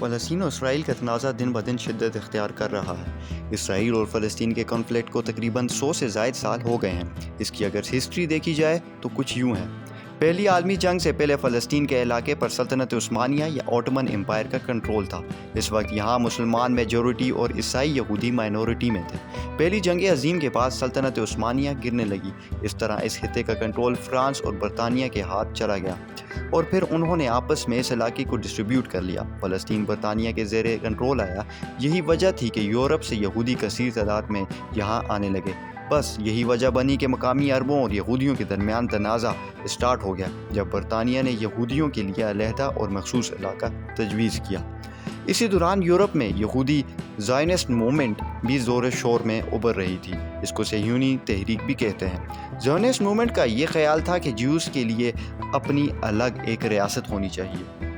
فلسطین اور اسرائیل کا تنازع دن بدن شدت اختیار کر رہا ہے۔ اسرائیل اور فلسطین کے کانفلکٹ کو تقریباً 100 سے زائد سال ہو گئے ہیں۔ اس کی اگر ہسٹری دیکھی جائے تو کچھ یوں ہے۔ پہلی عالمی جنگ سے پہلے فلسطین کے علاقے پر سلطنت عثمانیہ یا اوٹمن امپائر کا کنٹرول تھا۔ اس وقت یہاں مسلمان میجورٹی اور عیسائی یہودی مائنورٹی میں تھے۔ پہلی جنگ عظیم کے بعد سلطنت عثمانیہ گرنے لگی۔ اس طرح اس خطے کا کنٹرول فرانس اور برطانیہ کے ہاتھ چلا گیا اور پھر انہوں نے آپس میں اس علاقے کو ڈسٹریبیوٹ کر لیا۔ فلسطین برطانیہ کے زیر کنٹرول آیا۔ یہی وجہ تھی کہ یورپ سے یہودی کثیر تعداد میں یہاں آنے لگے۔ بس یہی وجہ بنی کہ مقامی عربوں اور یہودیوں کے درمیان تنازع اسٹارٹ ہو گیا جب برطانیہ نے یہودیوں کے لیے علیحدہ اور مخصوص علاقہ تجویز کیا۔ اسی دوران یورپ میں یہودی زائونسٹ موومنٹ بھی زور و شور میں ابھر رہی تھی۔ اس کو صہیونی تحریک بھی کہتے ہیں۔ زائونسٹ موومنٹ کا یہ خیال تھا کہ جیوز کے لیے اپنی الگ ایک ریاست ہونی چاہیے۔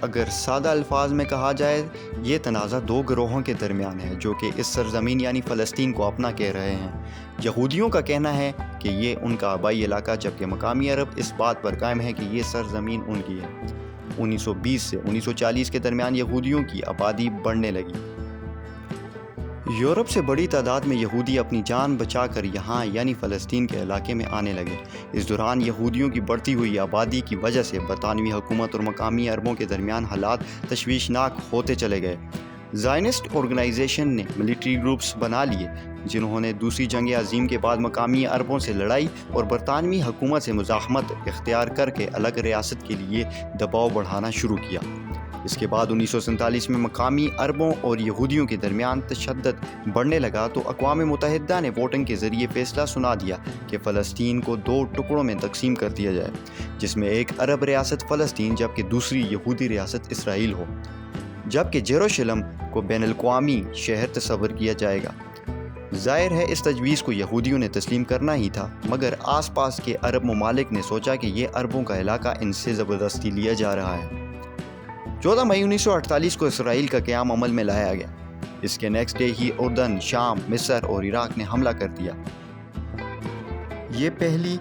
اگر سادہ الفاظ میں کہا جائے یہ تنازع دو گروہوں کے درمیان ہے جو کہ اس سرزمین یعنی فلسطین کو اپنا کہہ رہے ہیں۔ یہودیوں کا کہنا ہے کہ یہ ان کا آبائی علاقہ، جبکہ مقامی عرب اس بات پر قائم ہے کہ یہ سرزمین ان کی ہے۔ 1920 سے 1940 کے درمیان یہودیوں کی آبادی بڑھنے لگی۔ یورپ سے بڑی تعداد میں یہودی اپنی جان بچا کر یہاں یعنی فلسطین کے علاقے میں آنے لگے۔ اس دوران یہودیوں کی بڑھتی ہوئی آبادی کی وجہ سے برطانوی حکومت اور مقامی عربوں کے درمیان حالات تشویشناک ہوتے چلے گئے۔ زائونسٹ آرگنائزیشن نے ملٹری گروپس بنا لیے جنہوں نے دوسری جنگ عظیم کے بعد مقامی عربوں سے لڑائی اور برطانوی حکومت سے مزاحمت اختیار کر کے الگ ریاست کے لیے دباؤ بڑھانا شروع کیا۔ اس کے بعد 1947 میں مقامی عربوں اور یہودیوں کے درمیان تشدد بڑھنے لگا تو اقوام متحدہ نے ووٹنگ کے ذریعے فیصلہ سنا دیا کہ فلسطین کو 2 ٹکڑوں میں تقسیم کر دیا جائے، جس میں ایک عرب ریاست فلسطین جبکہ دوسری یہودی ریاست اسرائیل ہو، جبکہ یروشلم کو بین الاقوامی شہر تصور کیا جائے گا۔ ظاہر ہے اس تجویز کو یہودیوں نے تسلیم کرنا ہی تھا، مگر آس پاس کے عرب ممالک نے سوچا کہ یہ عربوں کا علاقہ ان سے زبردستی لیا جا رہا ہے۔ 14 مئی 1948 کو اسرائیل کا قیام عمل میں لایا گیا۔ اس کے نیکسٹ ڈے ہی اردن، شام، مصر اور عراق نے حملہ کر دیا۔ یہ پہلی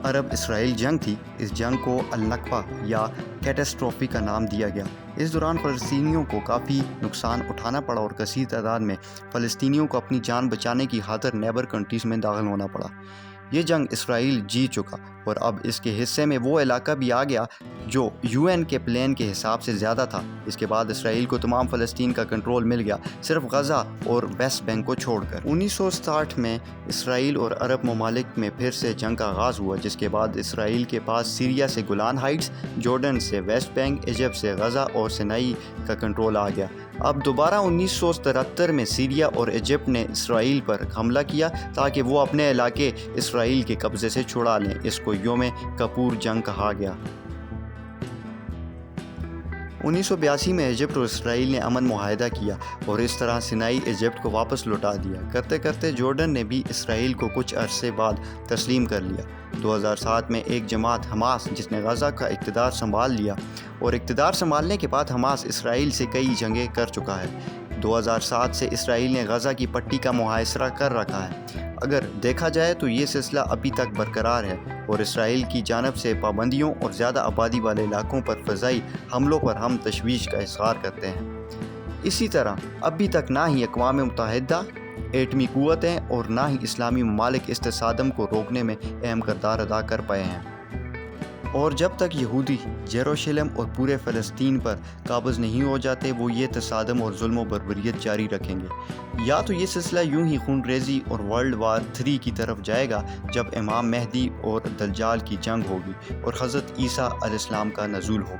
عرب اسرائیل جنگ تھی۔ اس جنگ کو النکبہ یا کیٹاسٹروفی کا نام دیا گیا۔ اس دوران فلسطینیوں کو کافی نقصان اٹھانا پڑا اور کثیر تعداد میں فلسطینیوں کو اپنی جان بچانے کی خاطر نیبر کنٹریز میں داخل ہونا پڑا۔ یہ جنگ اسرائیل جیت چکا اور اب اس کے حصے میں وہ علاقہ بھی آ گیا جو UN کے پلان کے حساب سے زیادہ تھا۔ اس کے بعد اسرائیل کو تمام فلسطین کا کنٹرول مل گیا، صرف غزہ اور ویسٹ بینک کو چھوڑ کر۔ 1967 میں اسرائیل اور عرب ممالک میں پھر سے جنگ کا آغاز ہوا، جس کے بعد اسرائیل کے پاس سیریا سے گولان ہائٹس، جارڈن سے ویسٹ بینک، ایجپٹ سے غزہ اور سینائی کا کنٹرول آ گیا۔ اب دوبارہ 1973 میں سیریا اور ایجپٹ نے اسرائیل پر حملہ کیا تاکہ وہ اپنے علاقے اسرائیل کے قبضے سے چھڑا لیں۔ اس کو یوم کپور جنگ کہا گیا۔ 1982 میں ایجپٹ اور اسرائیل نے امن معاہدہ کیا اور اس طرح سینائی ایجپٹ کو واپس لوٹا دیا۔ کرتے کرتے جارڈن نے بھی اسرائیل کو کچھ عرصے بعد تسلیم کر لیا۔ 2007 میں ایک جماعت حماس جس نے غزہ کا اقتدار سنبھال لیا اور اقتدار سنبھالنے کے بعد حماس اسرائیل سے کئی جنگیں کر چکا ہے۔ 2007 سے اسرائیل نے غزہ کی پٹی کا محاصرہ کر رکھا ہے۔ اگر دیکھا جائے تو یہ سلسلہ ابھی تک برقرار ہے اور اسرائیل کی جانب سے پابندیوں اور زیادہ آبادی والے علاقوں پر فضائی حملوں پر ہم تشویش کا اظہار کرتے ہیں۔ اسی طرح ابھی تک نہ ہی اقوام متحدہ، ایٹمی قوتیں اور نہ ہی اسلامی ممالک اس تصادم کو روکنے میں اہم کردار ادا کر پائے ہیں۔ اور جب تک یہودی یروشلم اور پورے فلسطین پر قابض نہیں ہو جاتے وہ یہ تصادم اور ظلم و بربریت جاری رکھیں گے۔ یا تو یہ سلسلہ یوں ہی خون ریزی اور ورلڈ وار 3 کی طرف جائے گا جب امام مہدی اور دجال کی جنگ ہوگی اور حضرت عیسیٰ علیہ السلام کا نزول ہوگا۔